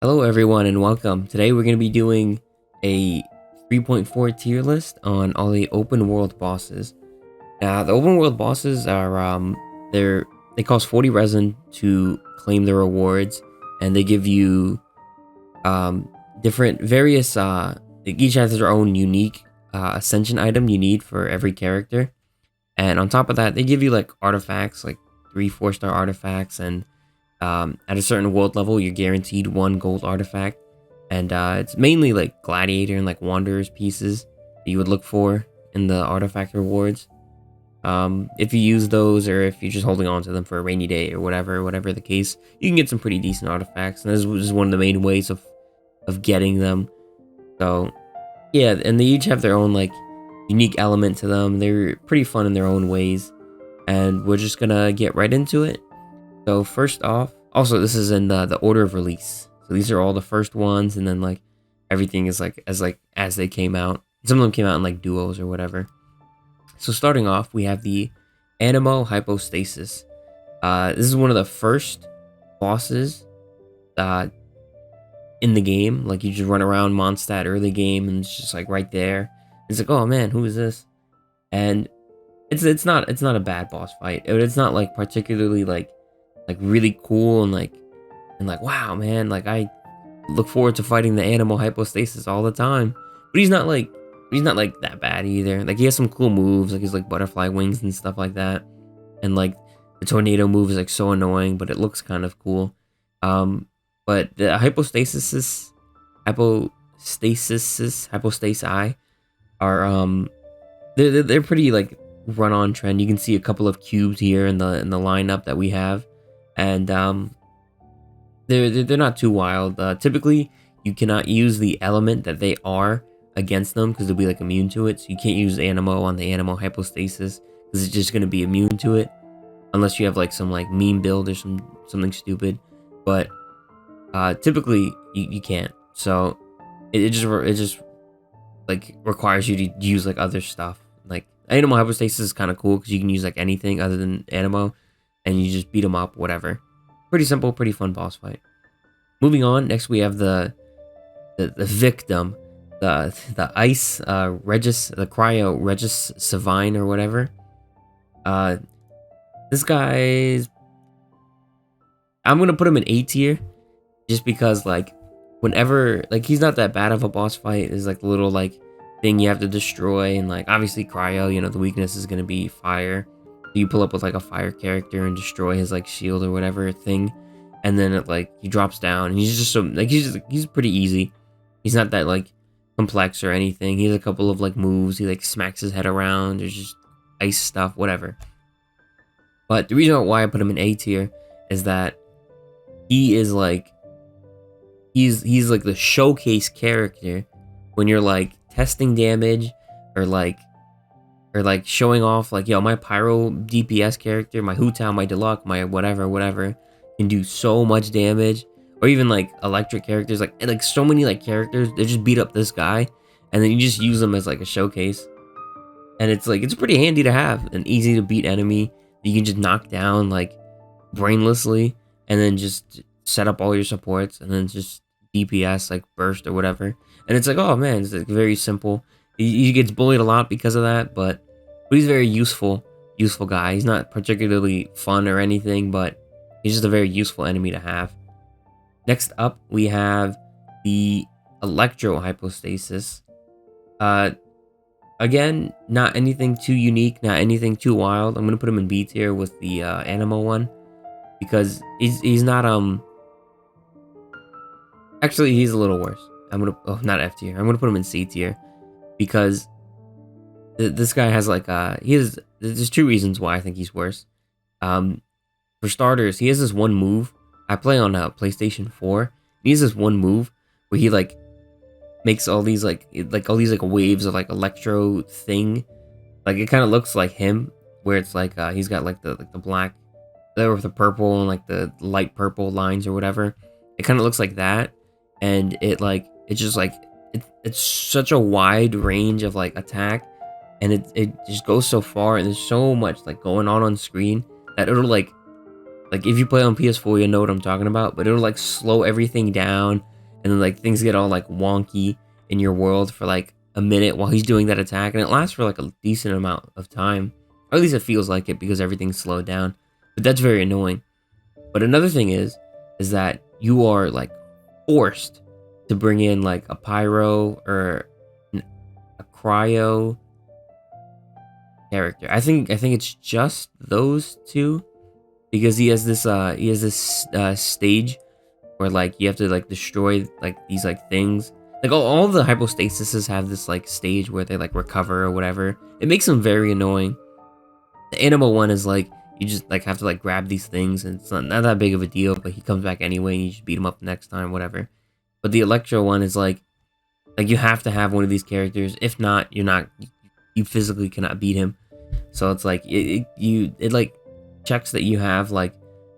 Hello everyone and welcome. Today we're going to be doing a 3.4 tier list on all the open world bosses. Now the open world bosses are they cost 40 resin to claim the rewards, and they give you different various each has their own unique ascension item you need for every character. And on top of that, they give you like artifacts, like 3-4 star artifacts, and at a certain world level, you're guaranteed 1 gold artifact. And it's mainly like gladiator and like wanderers pieces that you would look for in the artifact rewards. If you use those, or if you're just holding on to them for a rainy day or whatever the case, you can get some pretty decent artifacts. And this is one of the main ways of getting them. So yeah, and they each have their own like unique element to them. They're pretty fun in their own ways, and we're just gonna get right into it. So first off, also this is in the order of release. So these are all the first ones, and then like everything is like as they came out. Some of them came out in like duos or whatever. So starting off, we have the Animo Hypostasis. This is one of the first bosses in the game. Like you just run around Mondstadt early game, and it's just like right there. It's like, oh man, who is this? And it's not a bad boss fight. It's not like particularly like really cool and like wow, man, like I look forward to fighting the Animo Hypostasis all the time. But he's not like that bad either. Like he has some cool moves, like his like butterfly wings and stuff like that. And like the tornado move is like so annoying, but it looks kind of cool. But the hypostasi are they're pretty like run on trend. You can see a couple of cubes here in the lineup that we have. And they're not too wild. Typically, you cannot use the element that they are against them because they'll be like immune to it. So you can't use Animo on the Animo Hypostasis because it's just gonna be immune to it, unless you have like some like meme build or something stupid. But typically you can't. So it just like requires you to use like other stuff. Like Animo Hypostasis is kind of cool because you can use like anything other than Animo, and you just beat them up, whatever. Pretty simple, pretty fun boss fight. Moving on, next we have the victim, the ice Regis, the cryo Regis Savine or whatever. This guy's, I'm gonna put him in A tier, just because like whenever, like he's not that bad of a boss fight. There's like a little like thing you have to destroy, and like obviously cryo, you know, the weakness is gonna be fire. You pull up with like a fire character and destroy his like shield or whatever thing, and then it like he drops down, and he's just so like he's pretty easy. He's not that like complex or anything. He has a couple of like moves. He like smacks his head around. There's just ice stuff, whatever. But the reason why I put him in A tier is that he is like he's like the showcase character when you're like testing damage or like showing off like, yo, my pyro DPS character, my Hu Tao, my Deluxe, my whatever can do so much damage. Or even like electric characters, like so many like characters, they just beat up this guy, and then you just use them as like a showcase. And it's like, it's pretty handy to have an easy to beat enemy that you can just knock down like brainlessly, and then just set up all your supports, and then just DPS like burst or whatever. And it's like, oh man, it's like very simple. He gets bullied a lot because of that, but he's a very useful guy. He's not particularly fun or anything, but he's just a very useful enemy to have. Next up, we have the Electro Hypostasis. Again, not anything too unique, not anything too wild. I'm gonna put him in B tier with the Animo one, because he's not actually he's a little worse. Not F tier. I'm gonna put him in C tier, because this guy has like there's 2 reasons why I think he's worse. For starters, he has this one move. I play on PlayStation 4. He has this one move where he like makes all these like waves of like electro thing. Like it kind of looks like him, where it's like he's got like the black there with the purple and like the light purple lines or whatever. It kind of looks like that, and it's just like it's such a wide range of like attack, and it just goes so far, and there's so much like going on screen that it'll like if you play on PS4, you know what I'm talking about, but it'll like slow everything down. and then like things get all like wonky in your world for like a minute while he's doing that attack, and it lasts for like a decent amount of time, or at least it feels like it because everything's slowed down. But that's very annoying. But another thing is that you are like forced to bring in like a pyro or a cryo character. I think it's just those two, because he has this stage where like you have to like destroy like these like things. Like all the hypostasises have this like stage where they like recover or whatever. It makes them very annoying. The animal one is like you just like have to like grab these things, and it's not that big of a deal, but he comes back anyway and you just beat him up next time, whatever. But the electro one is like you have to have one of these characters. If not, you physically cannot beat him. So it's like it like checks that you have like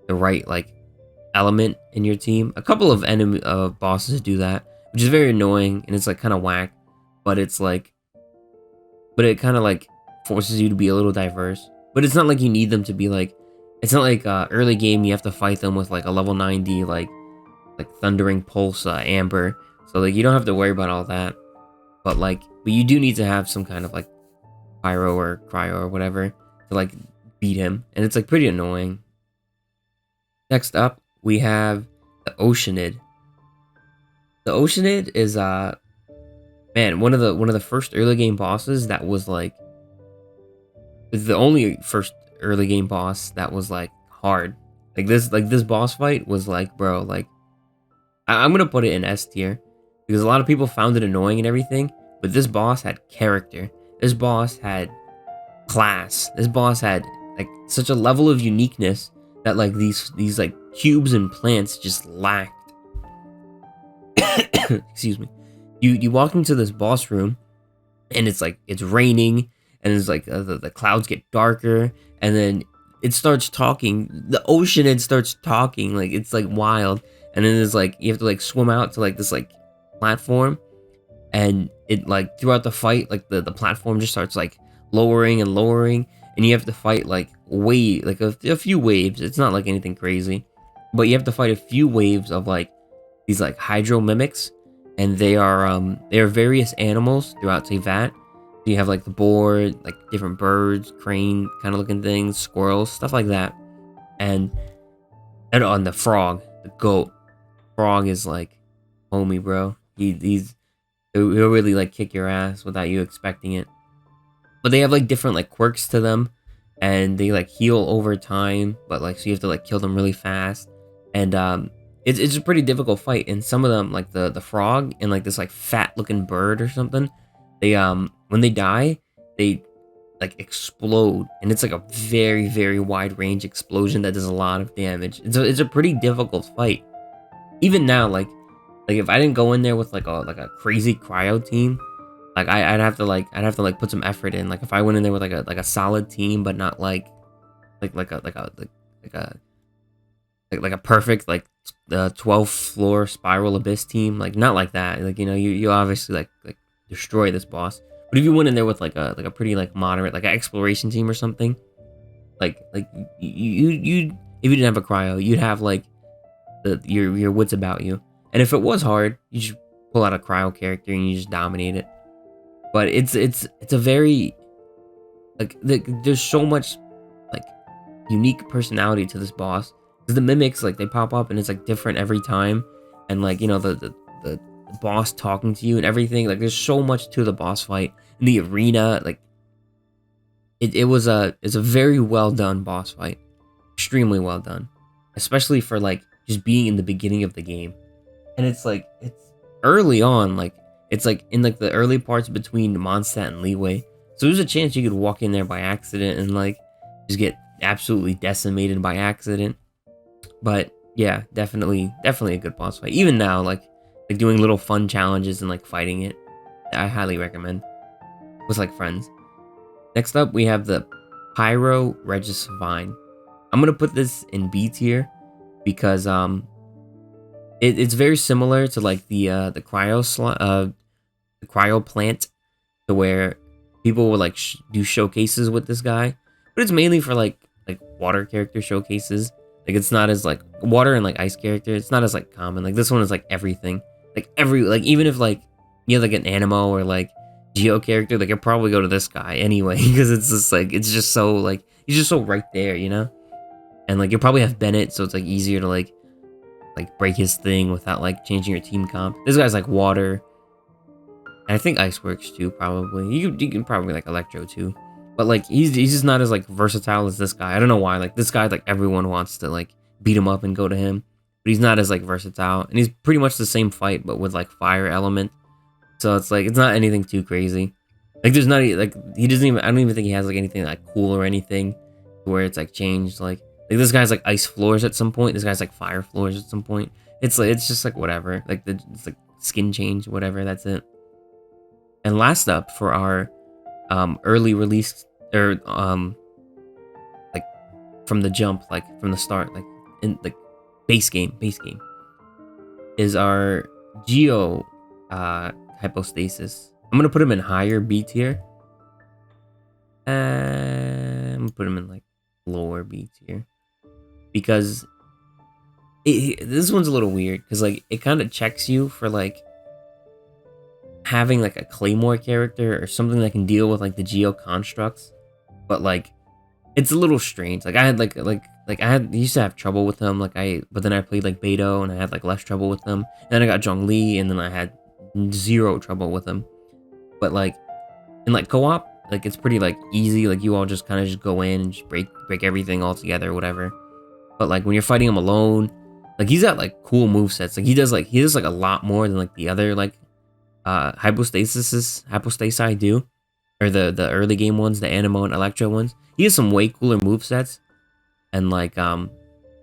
the right like element in your team. A couple of enemy bosses do that, which is very annoying, and it's like kind of whack, but it's like it kind of like forces you to be a little diverse. But it's not like you need them to be like, it's not like early game you have to fight them with like a level 90 like thundering pulse amber, so like you don't have to worry about all that. But you do need to have some kind of like pyro or cryo or whatever to like beat him, and it's like pretty annoying. Next up we have the Oceanid. The Oceanid is man, one of the first early game bosses that was like the only first early game boss that was like hard. Like this boss fight was like, bro, like I'm gonna put it in S tier because a lot of people found it annoying and everything, but this boss had character. This boss had class. This boss had like such a level of uniqueness that like these like cubes and plants just lacked. Excuse me. You walk into this boss room, and it's like it's raining, and it's like the clouds get darker, and then it starts talking. The Oceanid starts talking, like it's like wild, and then there's like you have to like swim out to like this like platform, and it like throughout the fight like the platform just starts like lowering and lowering, and you have to fight like a few waves. It's not like anything crazy, but you have to fight a few waves of like these like hydro mimics, and they are various animals throughout Tevat. You have like the boar, like different birds, crane kind of looking things, squirrels, stuff like that, and on the frog, the goat. Frog is like homie, bro. He'll really like kick your ass without you expecting it. But they have like different like quirks to them, and they like heal over time, but like so you have to like kill them really fast, and it's a pretty difficult fight. And some of them, like the frog and like this like fat looking bird or something, they when they die, they like explode, and it's like a very very wide range explosion that does a lot of damage. It's a pretty difficult fight. Even now, like if I didn't go in there with like a crazy cryo team, like I'd have to put some effort in. Like if I went in there with like a solid team, but not like a perfect like 12 floor spiral abyss team, like not like that. Like you obviously like destroy this boss. But if you went in there with like a pretty like moderate like an exploration team or something, like you if you didn't have a cryo, you'd have like your wits about you. And if it was hard, you just pull out a cryo character and you just dominate it. But it's a very like there's so much like unique personality to this boss, because the mimics like they pop up and it's like different every time, and like the boss talking to you and everything. Like there's so much to the boss fight in the arena. Like it's a very well done boss fight, extremely well done, especially for like just being in the beginning of the game. And it's like it's early on, like it's like in like the early parts between Mondstadt and Leeway, so there's a chance you could walk in there by accident and like just get absolutely decimated by accident. But yeah, definitely a good boss fight. Even now, like doing little fun challenges and like fighting it, I highly recommend with like friends. Next up, we have the Pyro Regis Vine. I'm gonna put this in B tier because it's very similar to like the cryo plant, to where people will like do showcases with this guy, but it's mainly for like water character showcases. Like it's not as like water and like ice character, it's not as like common. Like this one is like everything. like even if like you have like an Animo or like Geo character, like you'll probably go to this guy anyway because it's just like it's just so like he's just so right there, you know. And like you'll probably have Bennett, so it's like easier to like break his thing without like changing your team comp. This guy's like water. And I think Ice works too, probably. You can probably like Electro too. But like he's just not as like versatile as this guy. I don't know why. Like this guy, like everyone wants to like beat him up and go to him. But he's not as like versatile. And he's pretty much the same fight, but with like fire element. So it's like it's not anything too crazy. Like there's not like he doesn't even I don't even think he has like anything like cool or anything where it's like changed like this guy's like ice floors at some point. This guy's like fire floors at some point. It's like it's just like whatever. Like it's like skin change, whatever, that's it. And last up for our early release or like from the jump, like from the start, like in the base game is our Geo hypostasis. I'm gonna put him in higher B tier. I'm gonna put him in like lower B tier because this one's a little weird because like it kind of checks you for like having like a Claymore character or something that can deal with like the Geo constructs, but like it's a little strange. Like I had I used to have trouble with him. But then I played like Beto and I had like less trouble with him. And then I got Zhongli and then I had zero trouble with him. But like in like co-op, like it's pretty like easy. Like you all just kind of just go in and just break everything all together or whatever. But like when you're fighting him alone, like he's got like cool movesets. Like he does like a lot more than like the other like hypostasi do, or the early game ones, the Animo and Electro ones. He has some way cooler movesets, and like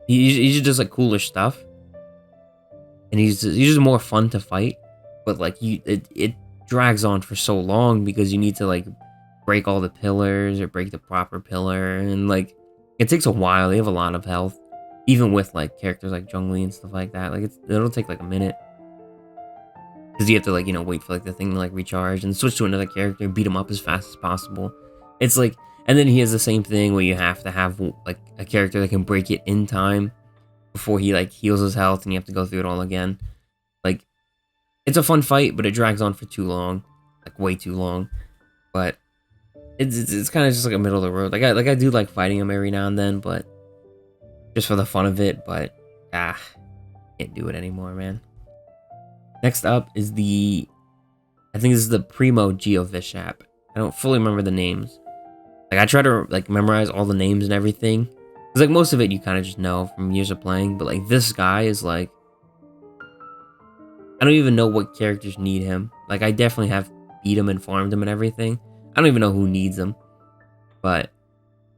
he's just like cooler stuff, and he's just more fun to fight. But like it drags on for so long because you need to like break all the pillars or break the proper pillar, and like it takes a while. They have a lot of health, even with like characters like Zhongli and stuff like that. Like it'll take like a minute. Because you have to like, you know, wait for like the thing to like recharge and switch to another character and beat him up as fast as possible. It's like, and then he has the same thing where you have to have like a character that can break it in time before he like heals his health and you have to go through it all again. Like, it's a fun fight, but it drags on for too long, like way too long. But it's kind of just like a middle of the road. Like I do like fighting him every now and then, but just for the fun of it. But can't do it anymore, man. Next up is I think this is the Primo Geo Vishap. I don't fully remember the names. Like I try to like memorize all the names and everything. Cause like most of it you kind of just know from years of playing. But like this guy is like, I don't even know what characters need him. Like I definitely have beat him and farmed him and everything. I don't even know who needs him. But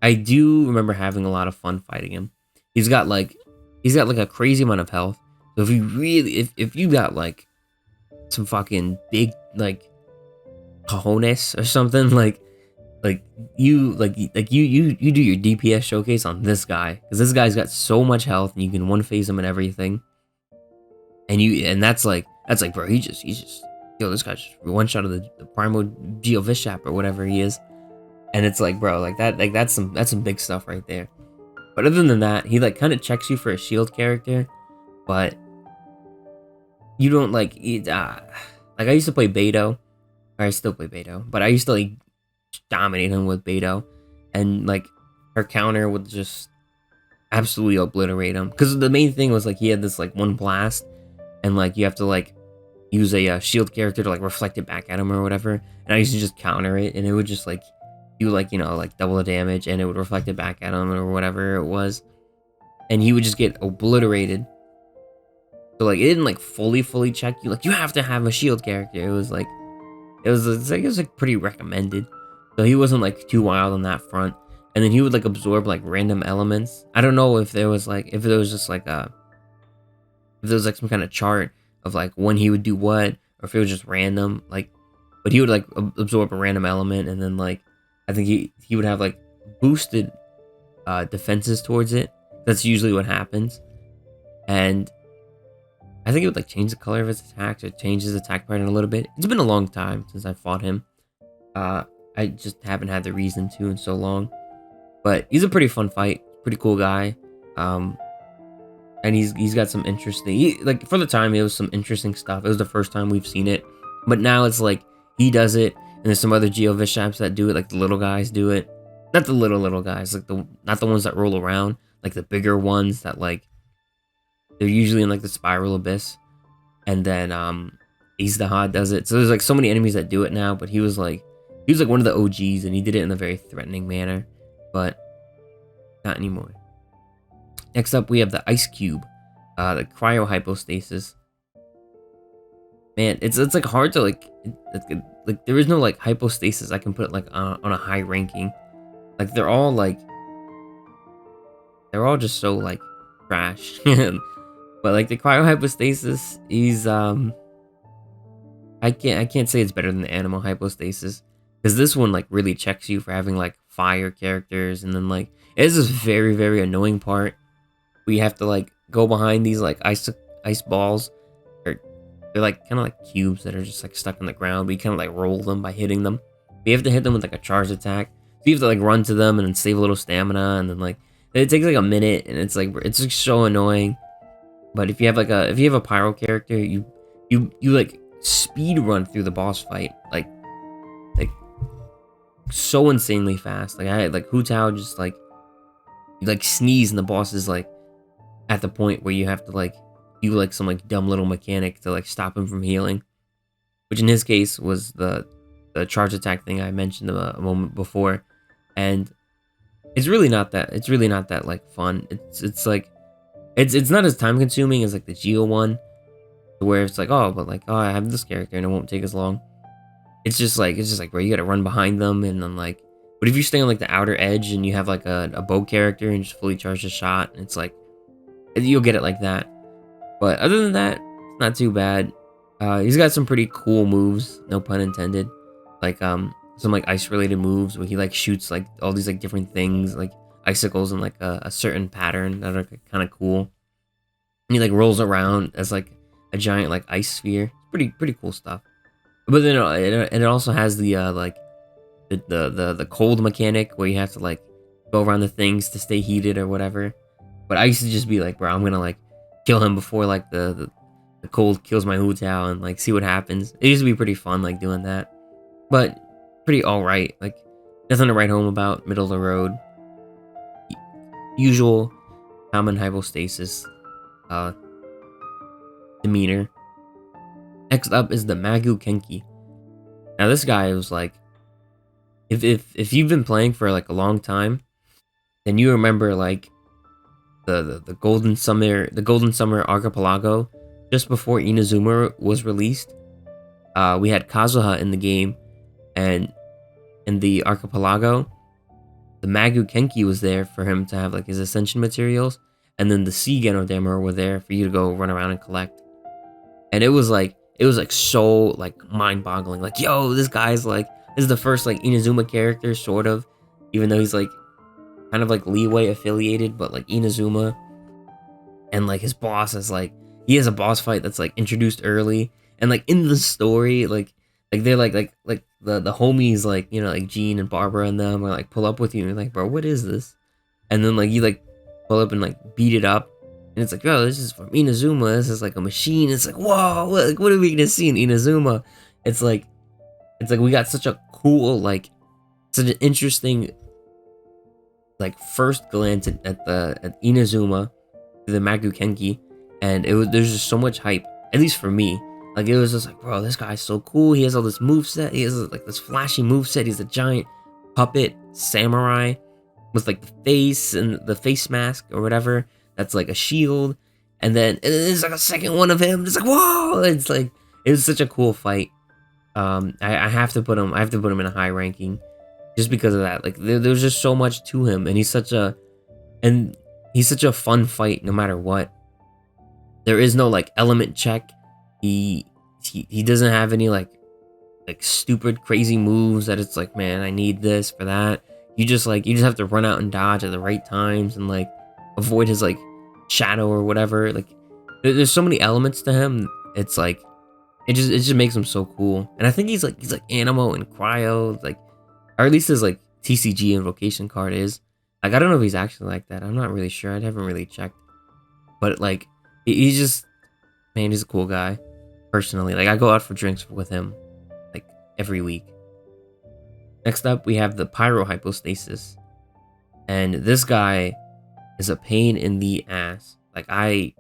I do remember having a lot of fun fighting him. He's got like a crazy amount of health. So if you really, if you got like some fucking big like cojones or something, like you do your DPS showcase on this guy, because this guy's got so much health and you can one phase him and everything, and that's like bro, he's just yo, this guy's just one shot of the Primo Geo Vishap or whatever he is, and it's like bro, like that's some big stuff right there. But other than that, he like kind of checks you for a shield character, but you don't like like I used to play Beto, or I still play Beto, but I used to like dominate him with Beto, and like her counter would just absolutely obliterate him. Because the main thing was like he had this like one blast, and like you have to like use a shield character to like reflect it back at him or whatever. And I used to just counter it, and it would just like do like, you know, like double the damage, and it would reflect it back at him or whatever it was, and he would just get obliterated. So like it didn't like fully check you. Like you have to have a shield character. It was like pretty recommended. So he wasn't like too wild on that front. And then he would like absorb like random elements. I don't know if there was just like if there was like some kind of chart of like when he would do what, or if it was just random. Like, but he would like absorb a random element, and then like I think he would have like boosted defenses towards it. That's usually what happens. And I think it would like change the color of his attacks or change his attack pattern a little bit. It's been a long time since I fought him. I just haven't had the reason to in so long. But he's a pretty fun fight. Pretty cool guy. And and he's got some interesting, like for the time it was some interesting stuff. It was the first time we've seen it, but now it's like he does it, and there's some other Geo Vishaps that do it, like the little guys do it. Not the little guys, like not the ones that roll around, like the bigger ones that like they're usually in like the spiral abyss. And then Ace the Hot does it. So there's like so many enemies that do it now, but he was like one of the OGs, and he did it in a very threatening manner, but not anymore. Next up, we have the Ice Cube, the Cryo Hypostasis. Man, it's like hard to like there is no like hypostasis I can put like on a high ranking. Like they're all just so like trash. But like the Cryo Hypostasis, he's I can't say it's better than the Animal Hypostasis, because this one like really checks you for having like fire characters, and then like it is this very annoying part where you have to like go behind these like ice balls, or they're like kind of like cubes that are just like stuck on the ground, but you kind of like roll them by hitting them. But you have to hit them with like a charge attack, so you have to like run to them and then save a little stamina, and then like it takes like a minute, and it's just so annoying. But if you have a pyro character, you like speed run through the boss fight like so insanely fast. Like I had like Hu Tao just like you like sneeze, and the boss is like at the point where you have to like do like some like dumb little mechanic to like stop him from healing, which in his case was the charge attack thing I mentioned a moment before. And it's really not that like fun. It's like it's not as time consuming as like the Geo one, where it's like, oh, but like, oh, I have this character and it won't take as long. It's just like bro, you gotta run behind them, and then like, but if you stay on like the outer edge and you have like a bow character and just fully charge a shot, it's like you'll get it like that. But other than that, it's not too bad. He's got some pretty cool moves, no pun intended. Like some like ice related moves where he like shoots like all these like different things, like icicles in like a certain pattern that are kind of cool. And he like rolls around as like a giant like ice sphere. Pretty cool stuff. But then it also has the like the cold mechanic where you have to like go around the things to stay heated or whatever. But I used to just be like, bro, I'm gonna like kill him before like the cold kills my Hu Tao, and like see what happens. It used to be pretty fun like doing that, but pretty alright. Like nothing to write home about. Middle of the road. Usual common hypostasis demeanor. Next up is the Magu Kenki. Now this guy was like, if you've been playing for like a long time, then you remember like the Golden Summer Archipelago just before Inazuma was released. We had Kazuha in the game, and in the Archipelago, the Magu Kenki was there for him to have like his ascension materials, and then the Sea Genodammer were there for you to go run around and collect. And it was like so like mind-boggling. Like, yo, this is the first like Inazuma character, sort of, even though he's like kind of like Leeway affiliated, but like Inazuma. And like his boss is like, he has a boss fight that's like introduced early, and like in the story, like they're like the homies, like, you know, like Jean and Barbara and them are like pull up with you, and you're like, bro, what is this? And then like you like pull up and like beat it up, and it's like, yo, this is from Inazuma. This is like a machine. It's like, whoa, what are we gonna see in Inazuma? It's like we got such a cool, like, such an interesting like first glance at Inazuma, the Magu Kenki, and there's just so much hype, at least for me. Like, it was just like, bro, this guy's so cool. He has all this moveset. He has like this flashy moveset. He's a giant puppet samurai with like the face and the face mask or whatever. That's like a shield. And then there's like a second one of him. It's like, whoa! It's like, it was such a cool fight. I have to put him in a high ranking just because of that. Like, there's just so much to him, and he's such a fun fight no matter what. There is no like element check. He doesn't have any like stupid crazy moves that it's like, man, I need this for that. You just have to run out and dodge at the right times and like avoid his like shadow or whatever. Like, there's so many elements to him. It's like it just makes him so cool. And I think he's like Animo and Cryo, like, or at least his like TCG and vocation card is. Like, I don't know if he's actually like that. I'm not really sure. I haven't really checked. but like he's just, man, he's a cool guy. Personally, like I go out for drinks with him like every week. Next up, we have the pyrohypostasis, and this guy is a pain in the ass. Like I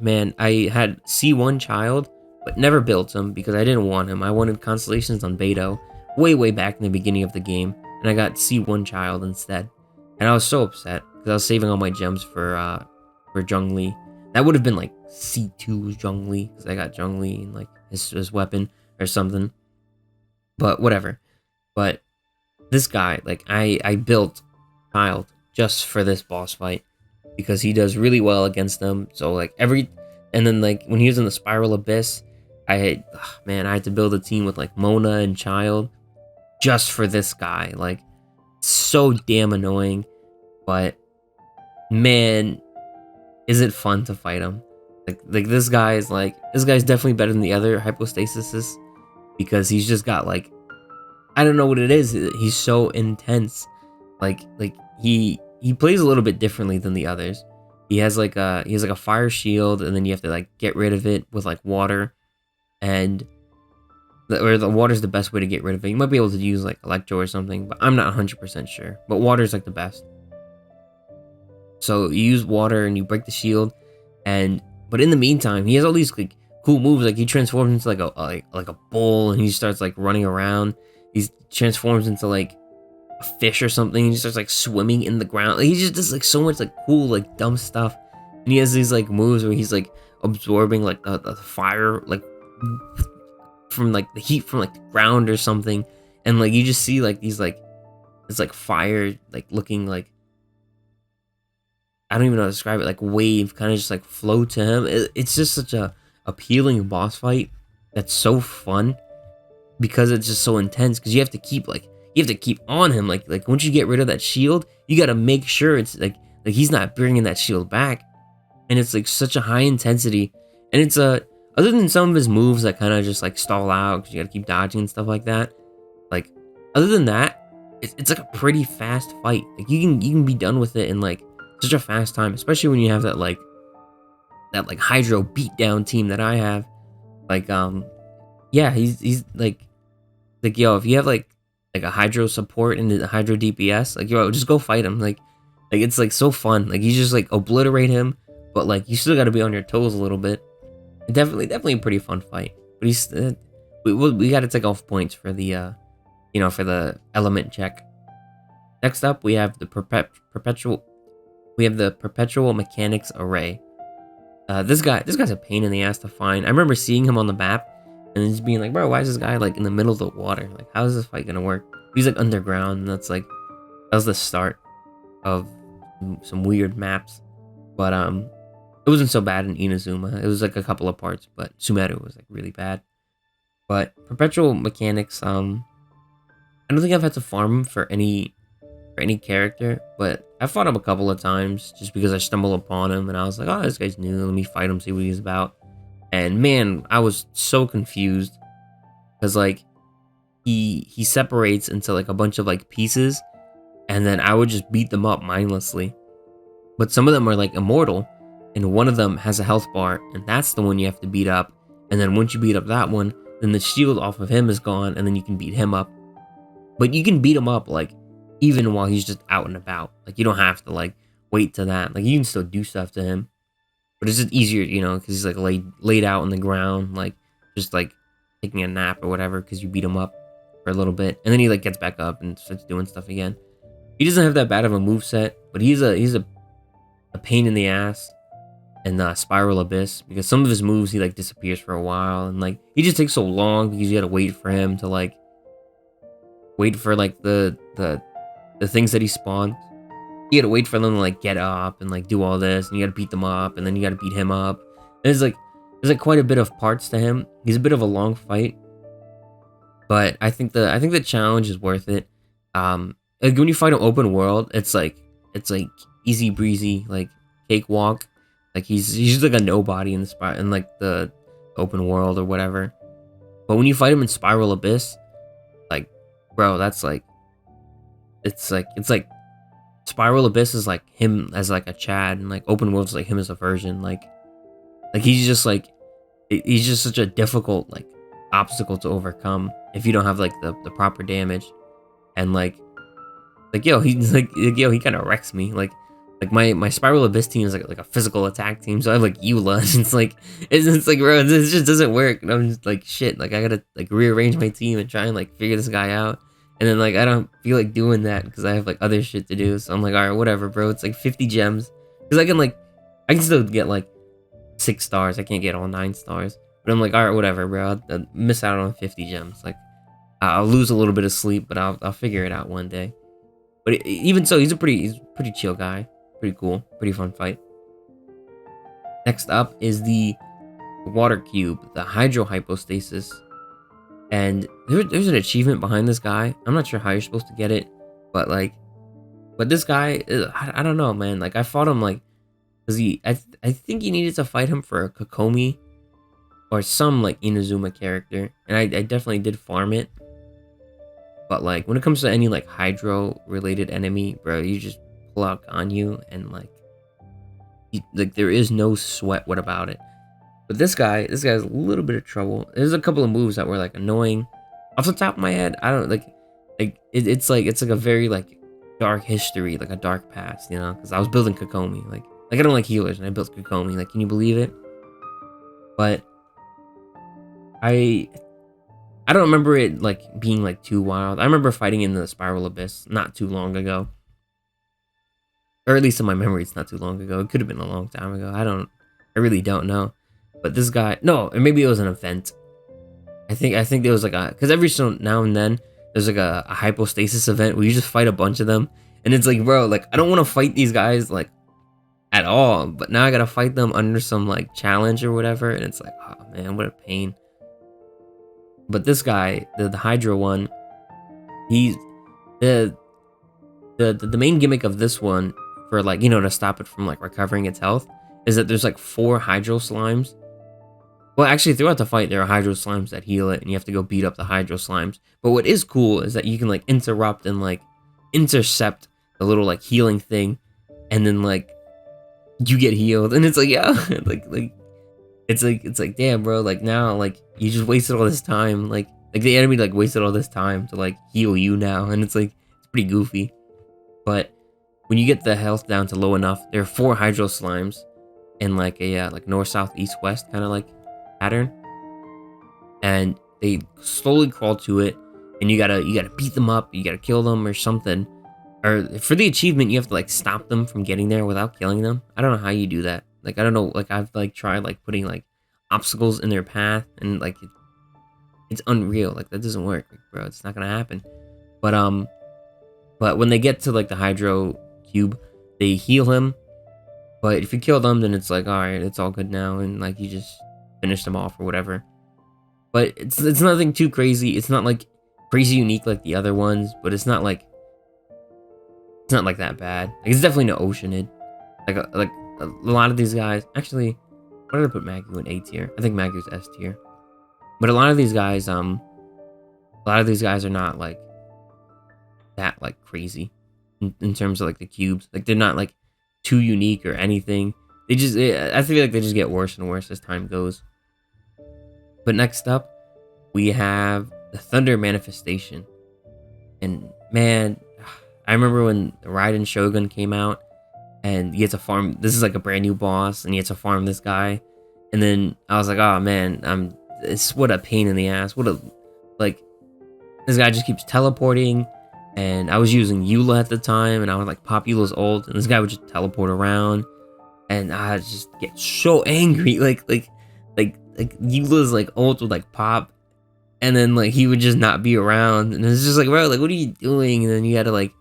had C1 child, but never built him because I didn't want him. I wanted constellations on Beto way back in the beginning of the game, and I got C1 child instead. And I was so upset because I was saving all my gems for Zhongli. That would have been like C2 Zhongli because I got Zhongli and like his weapon or something. But whatever. But this guy, like I built child just for this boss fight because he does really well against them. So like and then like when he was in the Spiral Abyss, I had to build a team with like Mona and Child just for this guy. Like, so damn annoying, but man, is it fun to fight him. Like this guy's definitely better than the other hypostasises because he's just got like, I don't know what it is. He's so intense. Like he plays a little bit differently than the others. He has like a fire shield, and then you have to like get rid of it with like water, and the water's the best way to get rid of it. You might be able to use like electro or something, but I'm not 100% sure. But water's like the best. So you use water and you break the shield, but in the meantime, he has all these like cool moves. Like he transforms into like a bull, and he starts like running around. He transforms into like a fish or something. He just starts like swimming in the ground. Like, he just does like so much like cool like dumb stuff. And he has these like moves where he's like absorbing like the fire like from like the heat from like the ground or something. And like you just see like these like it's like fire like looking like, I don't even know how to describe it, like wave kind of just like flow to him. It's just such a appealing boss fight that's so fun because it's just so intense, because you have to keep on him. Like once you get rid of that shield, you got to make sure it's like he's not bringing that shield back. And it's like such a high intensity, and it's other than some of his moves that kind of just like stall out because you got to keep dodging and stuff like that, like other than that, it's like a pretty fast fight. Like you can be done with it in like such a fast time, especially when you have that Hydro beatdown team that I have. Like yeah, he's like yo, if you have like a Hydro support and a Hydro DPS, like yo, just go fight him. Like it's like so fun. Like you just like obliterate him, but like you still got to be on your toes a little bit. Definitely a pretty fun fight. But he's we got to take off points for the for the element check. Next up, we have the perpetual mechanics array. This guy's a pain in the ass to find. I remember seeing him on the map and just being like, bro, why is this guy like in the middle of the water? Like, how is this fight gonna work? He's like underground, and that was the start of some weird maps. But it wasn't so bad in Inazuma. It was like a couple of parts, but Sumeru was like really bad. But perpetual mechanics, I don't think I've had to farm for any character, but I fought him a couple of times just because I stumbled upon him and I was like, oh, this guy's new, let me fight him, see what he's about. And man, I was so confused because like he separates into like a bunch of like pieces, and then I would just beat them up mindlessly. But some of them are like immortal, and one of them has a health bar, and that's the one you have to beat up. And then once you beat up that one, then the shield off of him is gone, and then you can beat him up. But you can beat him up like even while he's just out and about. Like you don't have to like wait to that. Like you can still do stuff to him, but it's just easier, because he's like laid out on the ground, like just like taking a nap or whatever, because you beat him up for a little bit, and then he like gets back up and starts doing stuff again. He doesn't have that bad of a moveset, but he's a pain in the ass in Spiral Abyss, because some of his moves he like disappears for a while, and like he just takes so long because you gotta wait for him to like wait for like the things that he spawned. You gotta wait for them to like get up and like do all this, and you gotta beat them up, and then you gotta beat him up. And there's like quite a bit of parts to him. He's a bit of a long fight, but I think the challenge is worth it. Like when you fight an open world, it's like easy breezy, like cakewalk. Like he's just like a nobody in the open world or whatever. But when you fight him in Spiral Abyss, like bro, that's like it's like Spiral Abyss is like him as like a Chad, and like Open World's like him as a version. Like he's just like he's just such a difficult like obstacle to overcome if you don't have like the proper damage. And like yo, he's like yo, he kind of wrecks me. Like my Spiral Abyss team is like a physical attack team, so I have like Eula. It's like bro, this just doesn't work. And I'm just like shit. Like I gotta like rearrange my team and try and like figure this guy out. And then like I don't feel like doing that because I have like other shit to do. So I'm like, all right, whatever, bro. It's like 50 gems because I can still get like 6 stars. I can't get all 9 stars. But I'm like, all right, whatever, bro. I'll miss out on 50 gems. Like I'll lose a little bit of sleep, but I'll figure it out one day. But even so, he's pretty chill guy. Pretty cool. Pretty fun fight. Next up is the water cube, the hydro hypostasis. And there's an achievement behind this guy. I'm not sure how you're supposed to get it, but this guy, I don't know, man. Like I fought him like, cause I think you needed to fight him for a Kokomi or some like Inazuma character, and I definitely did farm it. But like when it comes to any like hydro related enemy, bro, you just pull out Ganyu and like there is no sweat what about it. But this guy's a little bit of trouble. There's a couple of moves that were like annoying. Off the top of my head, I don't like it's like a very like dark history, like a dark past, you know? Because I was building Kokomi, like I don't like healers, and I built Kokomi. Like, can you believe it? But I don't remember it like being like too wild. I remember fighting in the Spiral Abyss not too long ago, or at least in my memory, it's not too long ago. It could have been a long time ago. I really don't know. But this guy, no, or maybe it was an event. I think there was like because every so now and then there's like a hypostasis event where you just fight a bunch of them, and it's like, bro, like I don't want to fight these guys like at all, but now I gotta fight them under some like challenge or whatever, and it's like, oh man, what a pain. But this guy, the Hydra one, he's the main gimmick of this one for like, you know, to stop it from like recovering its health is that there's like 4 hydro slimes. Well, actually, throughout the fight, there are hydro slimes that heal it, and you have to go beat up the hydro slimes. But what is cool is that you can like interrupt and like intercept the little like healing thing, and then like you get healed, and it's like, yeah, like it's like damn, bro, like now like you just wasted all this time, like the enemy like wasted all this time to like heal you now, and it's like it's pretty goofy. But when you get the health down to low enough, there are 4 hydro slimes in like a like north, south, east, west kind of like pattern, and they slowly crawl to it, and you gotta beat them up, you gotta kill them or something, or for the achievement you have to like stop them from getting there without killing them. I don't know how you do that. Like I don't know, like I've like tried like putting like obstacles in their path, and like it's unreal. Like that doesn't work, like, bro. It's not gonna happen. But when they get to like the hydro cube, they heal him. But if you kill them, then it's like, all right, it's all good now, and like you just finish them off or whatever. But it's nothing too crazy. It's not like crazy unique like the other ones, but it's not like that bad. Like it's definitely no Oceanid. Like a lot of these guys. Actually, why did I put Magu in A tier? I think Magu's S tier. But a lot of these guys are not like that like crazy in terms of like the cubes. Like they're not like too unique or anything. I feel like they just get worse and worse as time goes. But next up, we have the Thunder Manifestation. And man, I remember when Raiden Shogun came out, and you had to farm. This is like a brand new boss, and you had to farm this guy. And then I was like, oh man, what a pain in the ass. This guy just keeps teleporting. And I was using Eula at the time, and I would like pop Eula's ult, and this guy would just teleport around, and I just get so angry. Like Eula's like ult would like pop, and then like he would just not be around, and it's just like, bro, like what are you doing? And then you had to like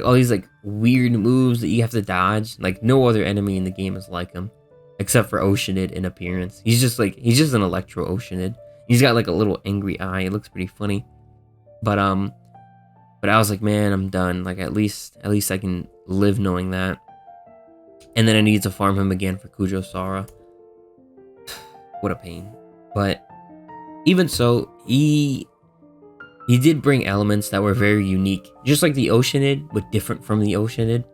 all these like weird moves that you have to dodge. Like no other enemy in the game is like him, except for Oceanid in appearance. He's just an Electro Oceanid. He's got like a little angry eye. It looks pretty funny, but I was like, man, I'm done. Like at least I can live knowing that. And then I needed to farm him again for Kujo Sara. What a pain. But even so, he he did bring elements that were very unique, just like the Oceanid, but different from the Oceanid.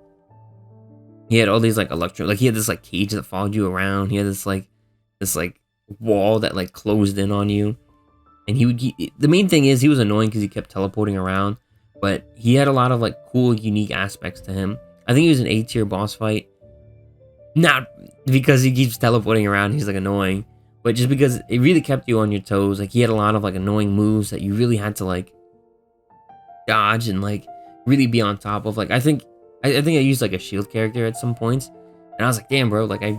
He had all these like he had this like cage that followed you around. He had this like wall that like closed in on you. And the main thing is he was annoying because he kept teleporting around, but he had a lot of like cool, unique aspects to him. I think he was an A tier boss fight, not because he keeps teleporting around. He's like annoying, but just because it really kept you on your toes. Like he had a lot of like annoying moves that you really had to like dodge and like really be on top of. Like I think I used like a shield character at some points, and I was like, damn, bro, like I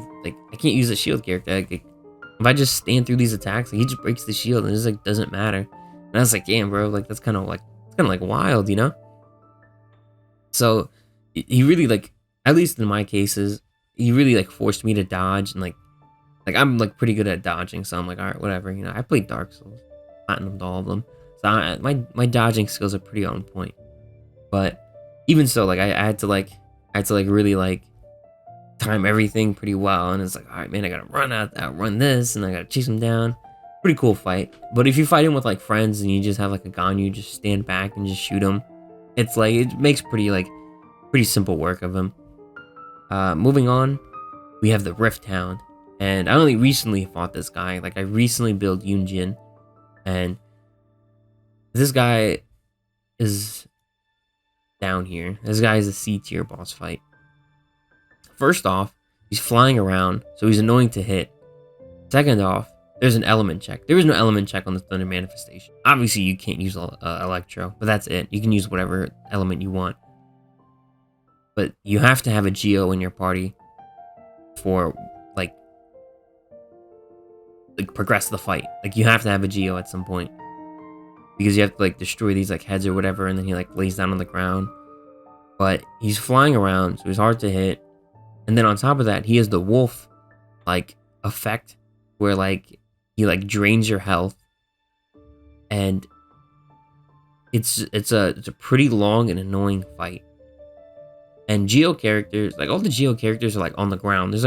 can't use a shield character. Like, if I just stand through these attacks, like, he just breaks the shield and it just like doesn't matter. And I was like, damn, bro, like that's kind of like wild, you know? So he really like, at least in my cases, he really like forced me to dodge, and like I'm like pretty good at dodging, so I'm like, all right, whatever, you know. I played Dark Souls, platinumed all of them, so my dodging skills are pretty on point. But even so, like I had to really like time everything pretty well, and it's like, all right, man, I gotta run this, and I gotta chase him down. Pretty cool fight. But if you fight him with like friends and you just have like a gun, you just stand back and just shoot him. It's like it makes pretty simple work of him. Moving on, we have the Rift Hound, and I only recently fought this guy. Like I recently built Yunjin, and this guy is down here. This guy is a C tier boss fight. First off, he's flying around, so he's annoying to hit. Second off, there's an element check. There is no element check on the Thunder Manifestation. Obviously, you can't use Electro, but that's it. You can use whatever element you want. But you have to have a Geo in your party for, like progress the fight. Like, you have to have a Geo at some point. Because you have to, like, destroy these, like, heads or whatever, and then he, like, lays down on the ground. But he's flying around, so he's hard to hit. And then on top of that, he has the wolf, like, effect, where, like, he, like, drains your health. And it's a pretty long and annoying fight. And Geo characters, like, all the Geo characters are, like, on the ground. There's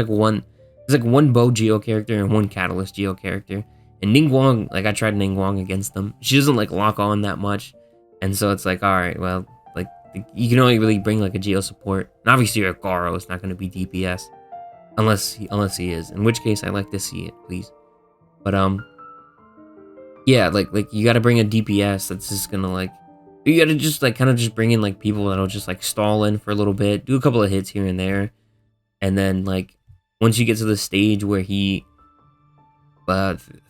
one Bow Geo character and one Catalyst Geo character. And Ningguang, like, I tried Ningguang against them. She doesn't, like, lock on that much. And so it's like, alright, well, like, you can only really bring, like, a Geo support. And obviously, your Garo is not going to be DPS. Unless he is. In which case, I like to see it, please. But, yeah, like, you gotta bring a DPS that's just gonna, like, you gotta just, like, kind of just bring in, like, people that'll just, like, stall in for a little bit, do a couple of hits here and there, and then, like, once you get to the stage where he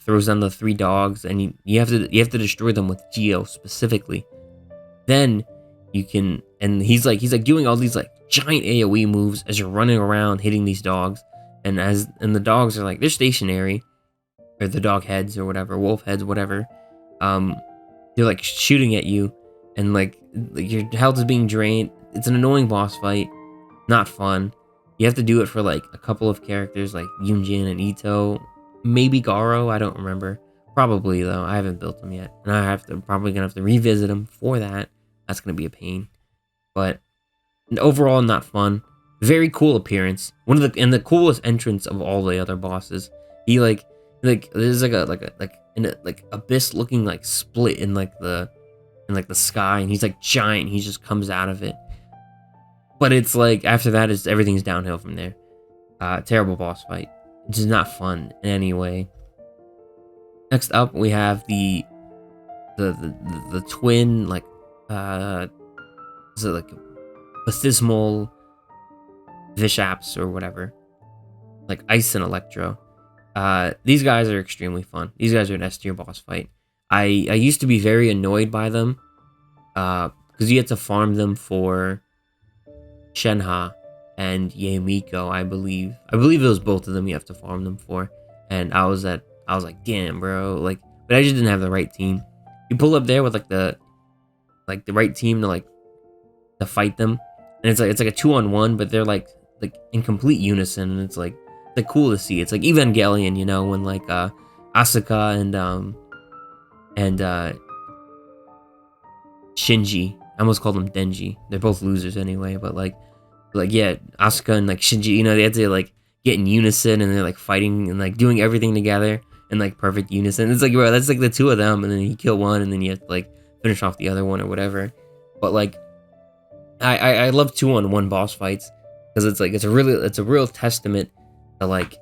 throws down the 3 dogs, and you have to destroy them with Geo specifically, then you can, and he's like doing all these, like, giant AoE moves as you're running around hitting these dogs, and the dogs are, like, they're stationary, or the dog heads or whatever, wolf heads, whatever. They're, like, shooting at you, and like your health is being drained. It's an annoying boss fight, not fun. You have to do it for, like, a couple of characters, like Yunjin and Ito, maybe Garo, I don't remember. Probably, though, I haven't built them yet, and probably gonna have to revisit them for that. That's gonna be a pain, but overall, not fun. Very cool appearance. And the coolest entrance of all the other bosses. He there's like abyss looking, like, split in the sky, and he's, like, giant. He just comes out of it. But it's like, after that, everything's downhill from there. Terrible boss fight. It's just not fun in any way. Next up, we have the twin, like, is it like Baptismal Vishaps or whatever, like Ice and Electro. These guys are extremely fun. These guys are an S tier boss fight. I used to be very annoyed by them, because you had to farm them for Shenhe and Yamiko, I believe it was both of them you have to farm them for, and I was like, damn, bro, like, but I just didn't have the right team. You pull up there with, like, the right team to fight them, and it's like a 2-on-1, but they're like in complete unison, and it's like cool to see. It's like Evangelion, you know, when, like, Asuka and Shinji, I almost called them Denji. They're both losers anyway, but like yeah, Asuka and, like, Shinji, you know, they had to, like, get in unison, and they're, like, fighting and, like, doing everything together in, like, perfect unison. It's like, bro, that's like the two of them, and then you kill one, and then you have to, like, finish off the other one or whatever. But like, I love 2-on-1 boss fights because it's a real testament to like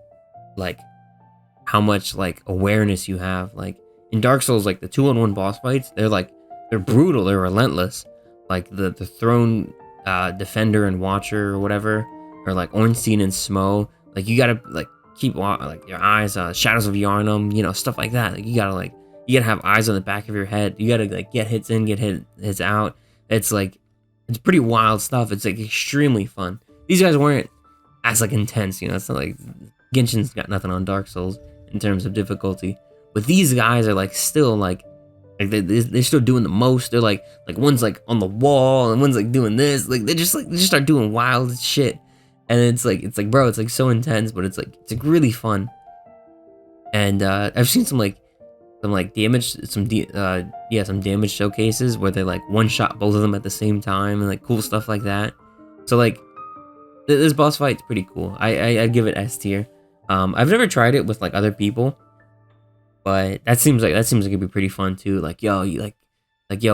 how much like awareness you have. Like in Dark Souls, like the 2-on-1 boss fights, they're brutal, they're relentless. Like the throne defender and watcher or whatever, or like Ornstein and Smo. Like you gotta like keep like your eyes, Shadows of Yharnam, you know, stuff like that. Like you gotta have eyes on the back of your head. You gotta like get hits in, get hits out. It's like it's pretty wild stuff. It's like extremely fun. These guys weren't as like intense, you know. It's not like Genshin's got nothing on Dark Souls in terms of difficulty, but these guys are like still like they're still doing the most. They're like one's like on the wall and one's like doing this. Like they just start doing wild shit, and it's like bro, it's like so intense, but it's like really fun. And I've seen some damage, some damage showcases where they like one shot both of them at the same time and like cool stuff like that. So like this boss fight's pretty cool. I'd give it S tier. I've never tried it with like other people, but that seems like it'd be pretty fun too. Like yo,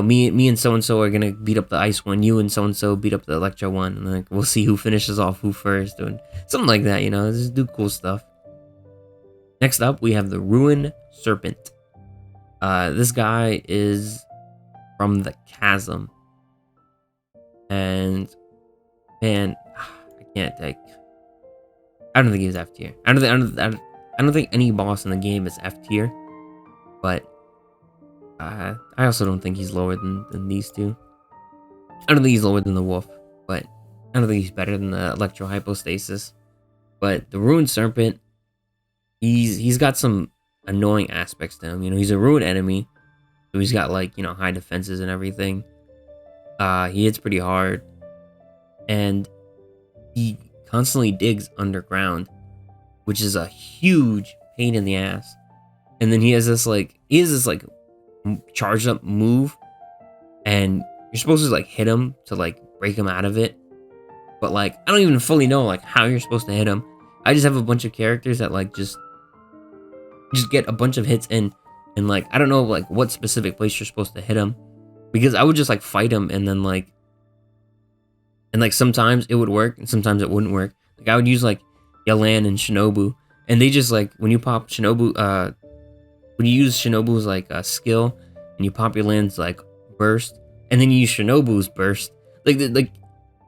me and so and so are gonna beat up the ice one. You and so beat up the electro one, and like we'll see who finishes off who first, doing something like that. You know, just do cool stuff. Next up, we have the Ruin Serpent. This guy is from the Chasm, and man, I don't think he's F tier. I don't think any boss in the game is F tier, but I also don't think he's lower than these two. I don't think he's lower than the Wolf, but I don't think he's better than the Electro Hypostasis. But the Ruined Serpent, he's got some annoying aspects to him. You know, he's a ruined enemy, so he's got like, you know, high defenses and everything. He hits pretty hard, and he constantly digs underground, which is a huge pain in the ass. And then he has this charged up move, and you're supposed to like hit him to like break him out of it. But like I don't even fully know like how you're supposed to hit him. I just have a bunch of characters that like just get a bunch of hits in, and like I don't know like what specific place you're supposed to hit him, because I would just like fight him and then like sometimes it would work and sometimes it wouldn't work. Like I would use like Yelan and Shinobu, and they just like when you pop Shinobu, when you use Shinobu's like skill and you pop Yelan's like burst, and then you use Shinobu's burst, like there's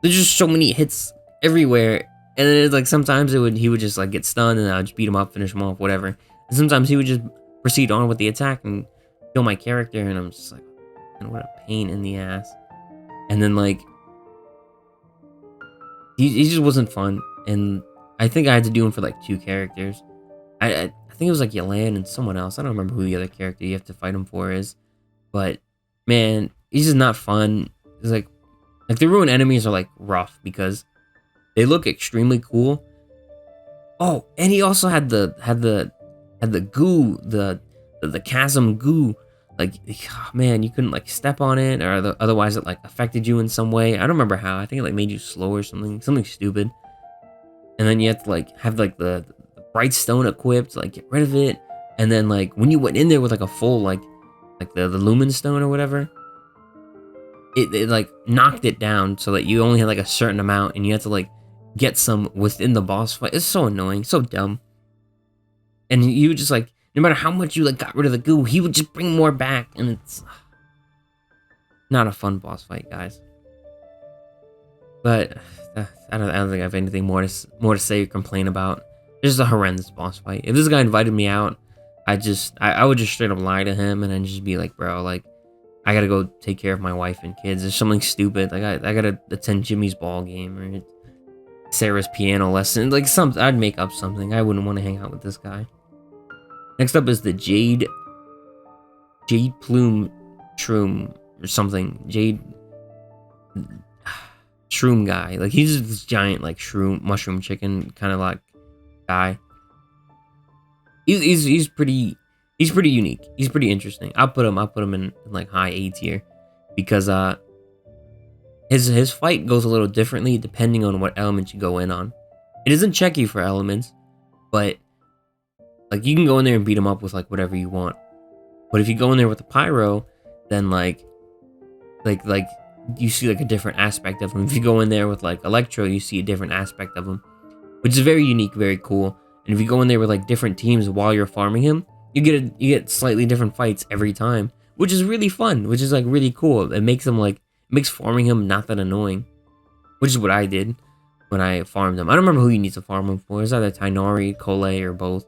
just so many hits everywhere, and then it's like sometimes he would just like get stunned and I would just beat him up, finish him off, whatever. And sometimes he would just proceed on with the attack and kill my character, and I'm just like, man, what a pain in the ass. And then like he just wasn't fun, and I think I had to do him for like 2 characters. I think it was like Yelan and someone else. I don't remember who the other character you have to fight him for is, but man, he's just not fun. It's like the ruined enemies are like rough because they look extremely cool. Oh, and he also had the goo, the chasm goo. Like, oh, man, you couldn't like step on it, or otherwise it like affected you in some way. I don't remember how. I think it like made you slow or something stupid. And then you have to like have like the bright stone equipped to like get rid of it. And then like when you went in there with like a full like the lumen stone or whatever, it like knocked it down so that you only had like a certain amount, and you had to like get some within the boss fight. It's so annoying, so dumb. And you just like, no matter how much you like got rid of the goo, he would just bring more back, and it's not a fun boss fight, guys. But I don't think I have anything more to say or complain about. It's just a horrendous boss fight. If this guy invited me out, I would just straight up lie to him and then just be like, bro, like I gotta go take care of my wife and kids. There's something stupid. Like I gotta attend Jimmy's ball game or Sarah's piano lesson. Like I'd make up something. I wouldn't want to hang out with this guy. Next up is the Jade Plume Shroom or something. Jade Shroom guy. Like he's this giant like shroom mushroom chicken kind of like guy. He's pretty unique. He's pretty interesting. I'll put him in like high A tier because his fight goes a little differently depending on what element you go in on. It doesn't check you for elements, but like you can go in there and beat him up with like whatever you want. But if you go in there with a pyro, then like like you see like a different aspect of him. If you go in there with like Electro, you see a different aspect of him, which is very unique, very cool. And if you go in there with like different teams while you're farming him, you get slightly different fights every time, which is really fun, which is like really cool. It makes him like makes farming him not that annoying, which is what I did when I farmed him. I don't remember who you need to farm him for. It's either Tainari, Kole, or both.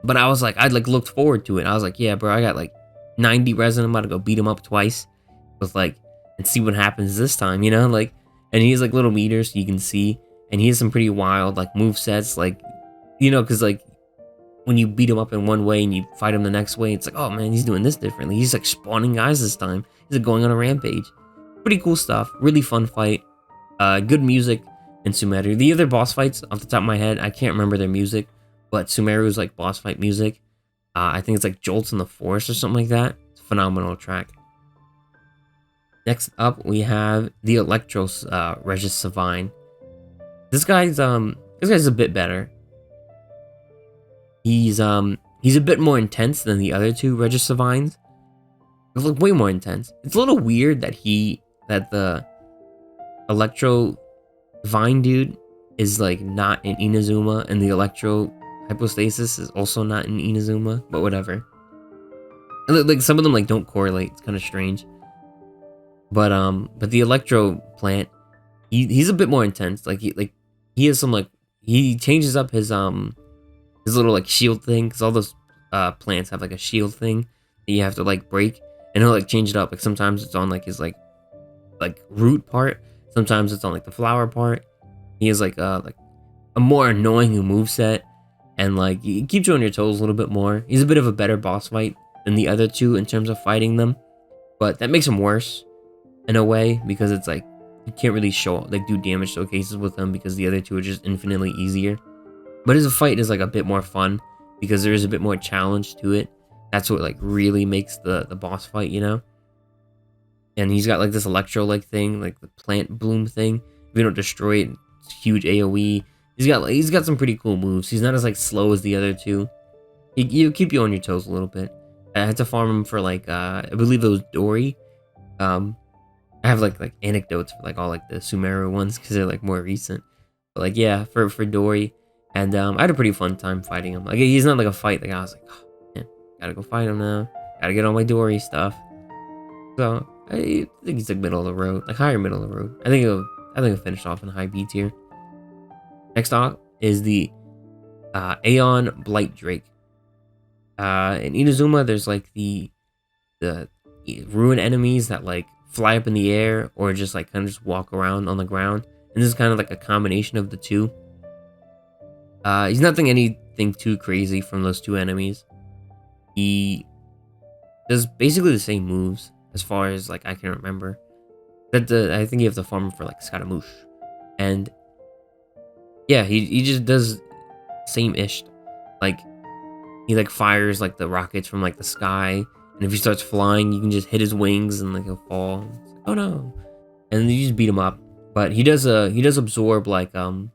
But I was like, I'd like looked forward to it. I was like, yeah, bro, I got like 90 resin. I'm about to go beat him up twice with like, and see what happens this time, you know? Like, and he has like little meters so you can see, and he has some pretty wild like move sets, like, you know, because like when you beat him up in one way and you fight him the next way, it's like, oh man, he's doing this differently. He's like spawning guys this time. He's like going on a rampage. Pretty cool stuff. Really fun fight. Good music in Sumeru. The other boss fights, off the top of my head, I can't remember their music, but Sumeru's like boss fight music. I think it's like Jolts in the Forest or something like that. It's a phenomenal track. Next up, we have the Electros Regis Savine. This guy's a bit better. He's a bit more intense than the other two Regis Savines. It's like way more intense. It's a little weird that the Electro Vine dude is like not in Inazuma, and the Electro Hypostasis is also not in Inazuma, but whatever. And like some of them like don't correlate. It's kind of strange. But the Electro plant, he's a bit more intense. Like he has some like he changes up his little like shield thing, because all those plants have like a shield thing that you have to like break, and he'll like change it up. Like sometimes it's on like his like root part, sometimes it's on like the flower part. He has like a more annoying moveset, and like he keeps you on your toes a little bit more. He's a bit of a better boss fight than the other two in terms of fighting them, but that makes him worse in a way, because it's like you can't really do damage showcases with him, because the other two are just infinitely easier. But his fight is like a bit more fun because there is a bit more challenge to it. That's what like really makes the boss fight, you know. And he's got like this electro like thing, like the plant bloom thing. If you don't destroy it, it's huge AoE. He's got some pretty cool moves. He's not as like slow as the other two. He'll keep you on your toes a little bit. I had to farm him for like I believe it was Dory. I have like anecdotes for like all like the Sumeru ones because they're like more recent. But like yeah, for Dory, and I had a pretty fun time fighting him. Like he's not like a fight. Like I was like, oh man, gotta go fight him now. Gotta get all my Dory stuff. So I think he's like middle of the road, like higher middle of the road. I think he'll finish off in high B tier. Next up is the Aeon Blight Drake. In Inazuma, there's like the ruin enemies that like fly up in the air or just like kind of just walk around on the ground, and this is kind of like a combination of the two. He's nothing anything too crazy from those two enemies. He does basically the same moves as far as like I can remember. I think you have to farm him for like Scaramouche, and yeah, he just does same-ish. Like he like fires like the rockets from like the sky, and if he starts flying, you can just hit his wings and like he'll fall. It's like, oh no! And then you just beat him up. But he does absorb like he'll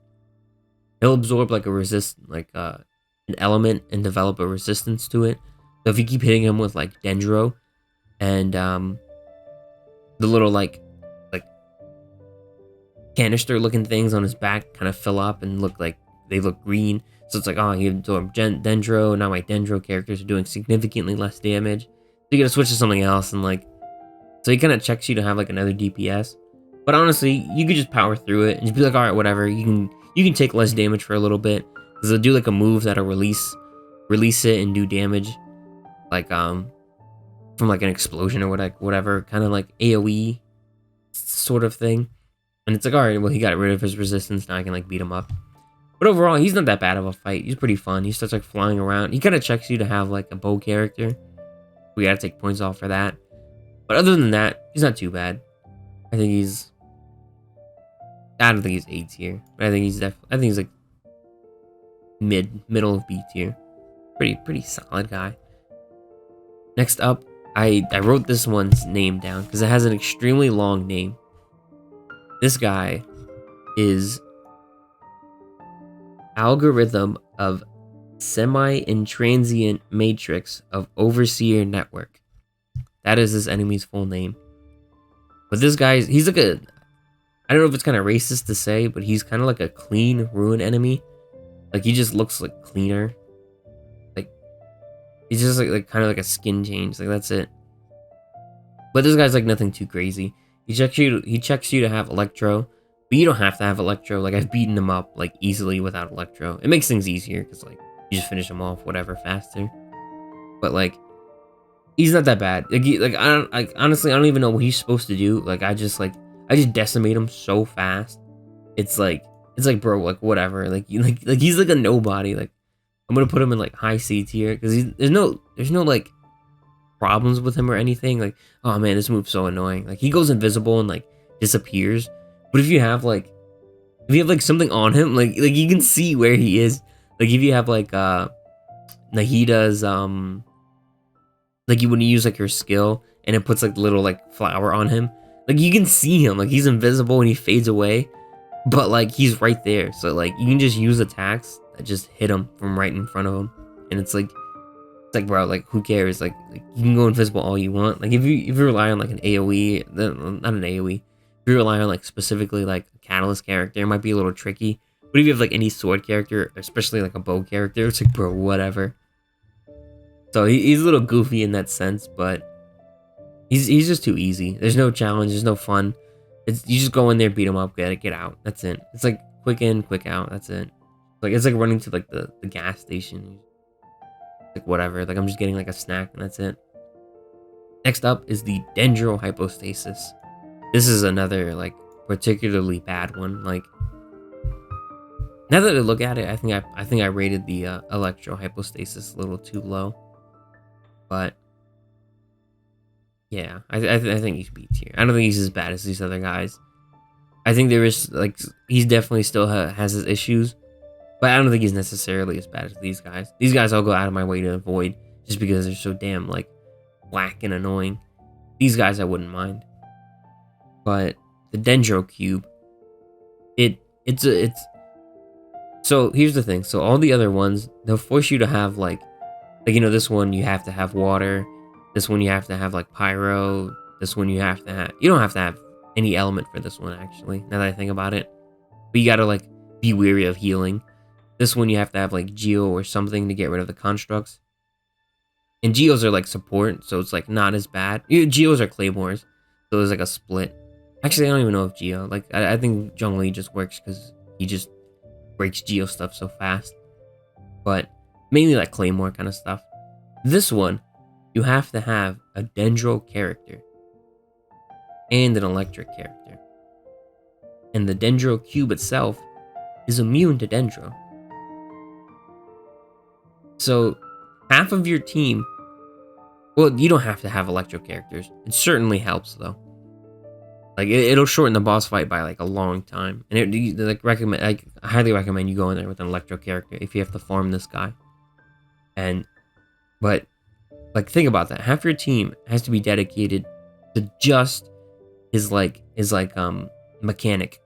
absorb like an element and develop a resistance to it. So if you keep hitting him with like Dendro and the little like canister looking things on his back kind of fill up and they look green. So it's like, oh, he absorbed Dendro. Now my Dendro characters are doing significantly less damage. So you gotta switch to something else, and like, so he kind of checks you to have like another DPS. But honestly, you could just power through it and just be like, all right, whatever. You can take less damage for a little bit, because they'll do like a move that'll release it and do damage, like from like an explosion or whatever, kind of like AOE sort of thing. And it's like, all right, well, he got rid of his resistance. Now I can like beat him up. But overall, he's not that bad of a fight. He's pretty fun. He starts like flying around. He kind of checks you to have like a bow character. We gotta take points off for that. But other than that, he's not too bad. I don't think he's A tier. But I think he's like middle of B tier. Pretty solid guy. Next up, I wrote this one's name down because it has an extremely long name. This guy is Algorithm of Semi-Intransient Matrix of Overseer Network. That is this enemy's full name. But this guy's he's like a I don't know if it's kind of racist to say, but he's kind of like a clean ruin enemy. Like he just looks like cleaner. Like he's just like kind of like a skin change. Like that's it. But this guy's like nothing too crazy. He checks you to have Electro, but you don't have to have Electro. Like I've beaten him up like easily without Electro. It makes things easier because like you just finish him off whatever faster. But like he's not that bad. I don't like honestly I don't even know what he's supposed to do. Like I just decimate him so fast. It's like bro, like whatever. Like he's like a nobody. Like I'm gonna put him in like high C tier because there's no like problems with him or anything. Like, oh man, this move's so annoying. Like he goes invisible and like disappears. But if you have like something on him, like you can see where he is. Like if you have like he does like you when you use like your skill and it puts like the little like flower on him, like you can see him. Like he's invisible and he fades away, but like he's right there. So like you can just use attacks that just hit him from right in front of him, and it's like bro, like who cares? Like you can go invisible all you want. Like if you rely on like an AoE, not an AoE, if you rely on like specifically like a Catalyst character, it might be a little tricky. But if you have like any sword character, especially like a bow character, it's like bro, whatever. So he's a little goofy in that sense, but he's just too easy. There's no challenge, there's no fun. You just go in there, beat him up, get out. That's it. It's like quick in, quick out. That's it. Like it's like running to like the gas station. Like whatever. Like I'm just getting like a snack and that's it. Next up is the Dendro Hypostasis. This is another like particularly bad one. Like now that I look at it, I think I rated the Electro Hypostasis a little too low. But yeah, I think he's B tier. I don't think he's as bad as these other guys. I think there is like he's definitely still has his issues, but I don't think he's necessarily as bad as these guys. These guys I'll go out of my way to avoid just because they're so damn like whack and annoying. These guys I wouldn't mind, but the Dendro Cube, it's so here's the thing. So all the other ones they'll force you to have like this one you have to have water. This one you have to have like pyro. This one you don't have to have any element for this one actually, now that I think about it. But you gotta like be weary of healing. This one you have to have like Geo or something to get rid of the constructs. And Geos are like support, so it's like not as bad. Geos are Claymores, so there's like a split. Actually, I don't even know if Geo, like I think Zhongli just works because he just breaks Geo stuff so fast. But mainly like Claymore kind of stuff. This one, you have to have a Dendro character and an electric character. And the Dendro Cube itself is immune to Dendro. So half of your team, well, you don't have to have electro characters. It certainly helps though. Like it'll shorten the boss fight by like a long time. And I highly recommend you go in there with an electro character if you have to farm this guy. But like think about that. Half your team has to be dedicated to just his mechanic.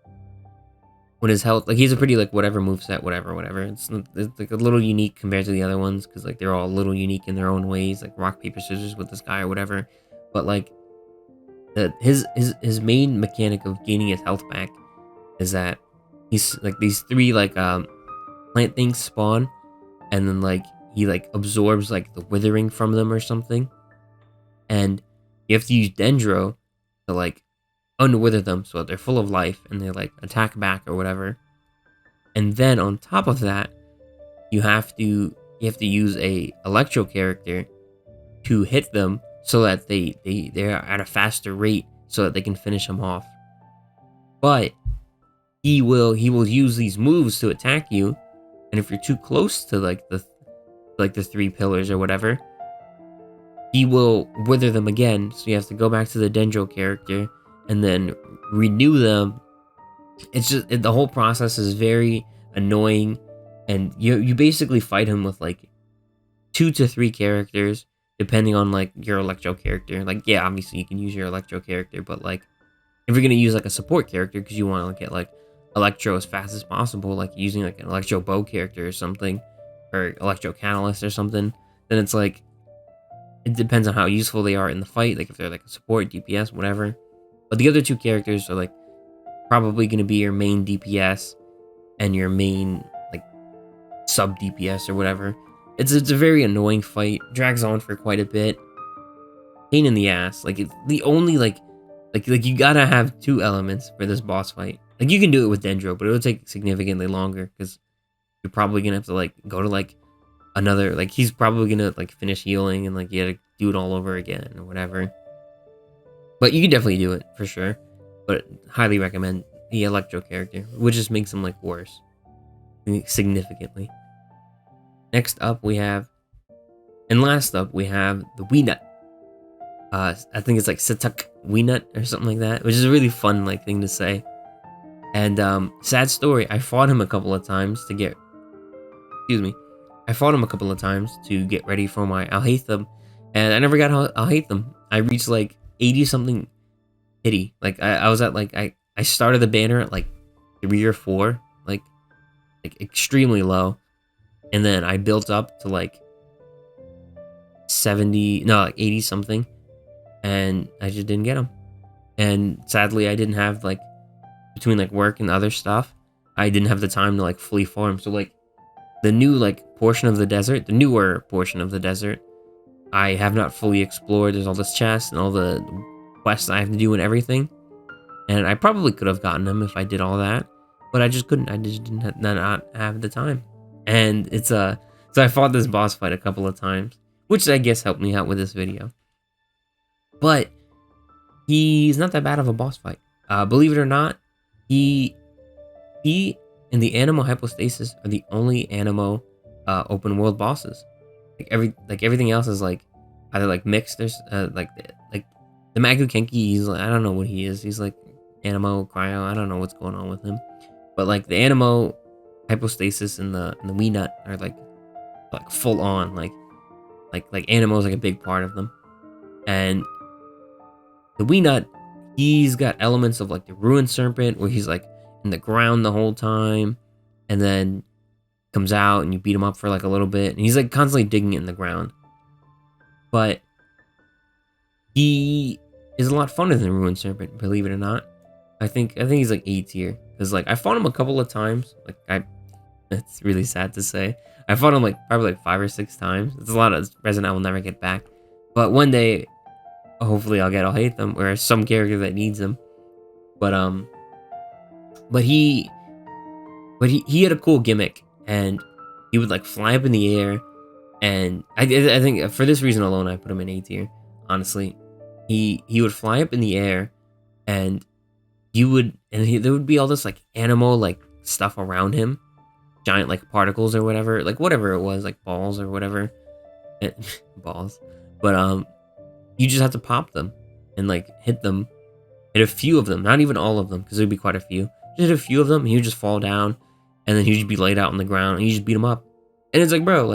When his health, like he's a pretty like whatever moveset, whatever. It's like a little unique compared to the other ones because like they're all a little unique in their own ways, like rock paper scissors with this guy or whatever. But like his main mechanic of gaining his health back is that he's like these three like plant things spawn, and then like he like absorbs like the withering from them or something, and you have to use Dendro to like unwither them so that they're full of life and they like attack back or whatever. And then on top of that, you have to use a electro character to hit them so that they're at a faster rate so that they can finish them off. But he will use these moves to attack you, and if you're too close to like the three pillars or whatever, he will wither them again. So you have to go back to the Dendro character and then renew them. It's just the whole process is very annoying, and you basically fight him with like 2 to 3 characters depending on like your electro character. Like yeah, obviously you can use your electro character, but like if you're gonna use like a support character because you want to get like electro as fast as possible, like using like an electro bow character or something, or electro catalyst or something, then it's like it depends on how useful they are in the fight. Like if they're like a support, DPS, whatever. But the other two characters are like probably going to be your main DPS and your main like sub DPS or whatever. It's a very annoying fight. Drags on for quite a bit. Pain in the ass. Like it's the only like you gotta have two elements for this boss fight. Like you can do it with Dendro, but it'll take significantly longer because you're probably gonna have to like go to like another, like he's probably gonna like finish healing and like you gotta do it all over again or whatever. But you can definitely do it for sure. But highly recommend the Electro character, which just makes him like worse significantly. Next up we have, and last up we have the Wii Nut. I think it's like Satuk Wii Nut or something like that, which is a really fun like thing to say. And sad story, I fought him a couple of times to get, excuse me, I fought him a couple of times to get ready for my Alhaitham, and I never got Alhaitham. I reached like 80 something pity. Like I was at like I started the banner at like 3 or 4, like extremely low, and then I built up to like 70, no, like 80 something, and I just didn't get him. And sadly, I didn't have like, between like work and other stuff, I didn't have the time to like fully farm. So like the new like portion of the desert, the newer portion of the desert, I have not fully explored. There's all this chest and all the quests I have to do and everything. And I probably could have gotten them if I did all that, but I just couldn't. I just didn't not have the time. And it's so I fought this boss fight a couple of times, which I guess helped me out with this video. But he's not that bad of a boss fight. Believe it or not, he and the Anemo Hypostasis are the only Anemo open world bosses. Like everything else is like either like mixed. There's like the Magu Kenki. He's like, I don't know what he is. He's like Anemo Cryo. I don't know what's going on with him. But like the Anemo Hypostasis and the Wii Nut are like full on like Anemo is like a big part of them. And the Wii Nut, he's got elements of like the Ruined Serpent, where he's like in the ground the whole time, and then comes out and you beat him up for like a little bit, and he's like constantly digging it in the ground. But he is a lot funner than the Ruined Serpent, believe it or not. I think he's like A tier, because like I fought him a couple of times. It's really sad to say. I fought him like probably like 5 or 6 times. It's a lot of resin I will never get back. But one day, hopefully I'll hate them, or some character that needs them. But he had a cool gimmick, and he would like fly up in the air, and I think for this reason alone I put him in A tier. Honestly, he would fly up in the air, and there would be all this like animal like stuff around him, giant like particles or whatever it was, like balls or whatever, balls. But you just have to pop them and like hit a few of them, not even all of them, because there'd be quite a few. Just hit a few of them, and he would just fall down, and then he'd just be laid out on the ground, and you just beat him up. And it's like, bro,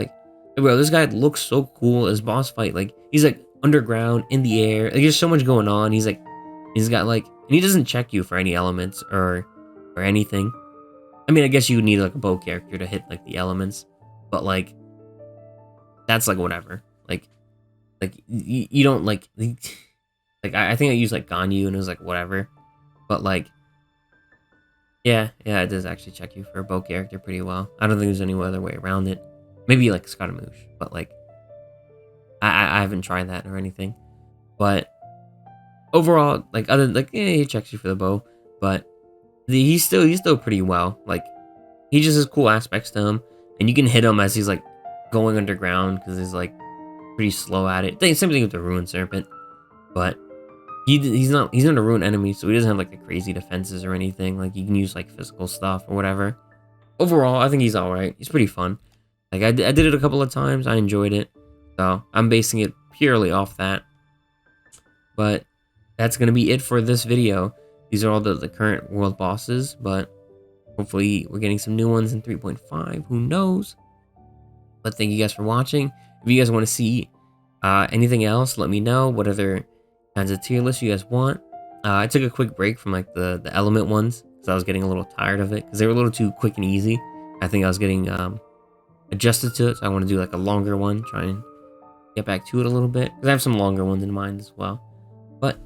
this guy looks so cool as boss fight. Like he's like underground, in the air. Like there's so much going on. He's got like, and he doesn't check you for any elements or anything. I mean, I guess you would need like a bow character to hit like the elements, but like that's like whatever. Like you don't like I think I used like Ganyu and it was like whatever, but like yeah, it does actually check you for a bow character pretty well. I don't think there's any other way around it. Maybe like Scaramouche, but like I haven't tried that or anything. But overall, like he checks you for the bow, but he's still pretty well. Like he just has cool aspects to him, and you can hit him as he's like going underground because he's like pretty slow at it. Same thing with the Ruined Serpent, but he's not a ruined enemy, so he doesn't have like the crazy defenses or anything. Like you can use like physical stuff or whatever. Overall, I think he's all right. He's pretty fun. Like I did it a couple of times. I enjoyed it, so I'm basing it purely off that. But that's gonna be it for this video. These are all the current world bosses, but hopefully we're getting some new ones in 3.5. Who knows? But thank you guys for watching. If you guys want to see anything else, let me know. What other kinds of tier lists you guys want. I took a quick break from like the element ones because I was getting a little tired of it because they were a little too quick and easy. I think I was getting adjusted to it, so I want to do like a longer one, try and get back to it a little bit because I have some longer ones in mind as well. But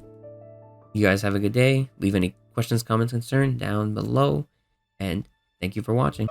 You guys have a good day. Leave any questions, comments, concern down below. And thank you for watching.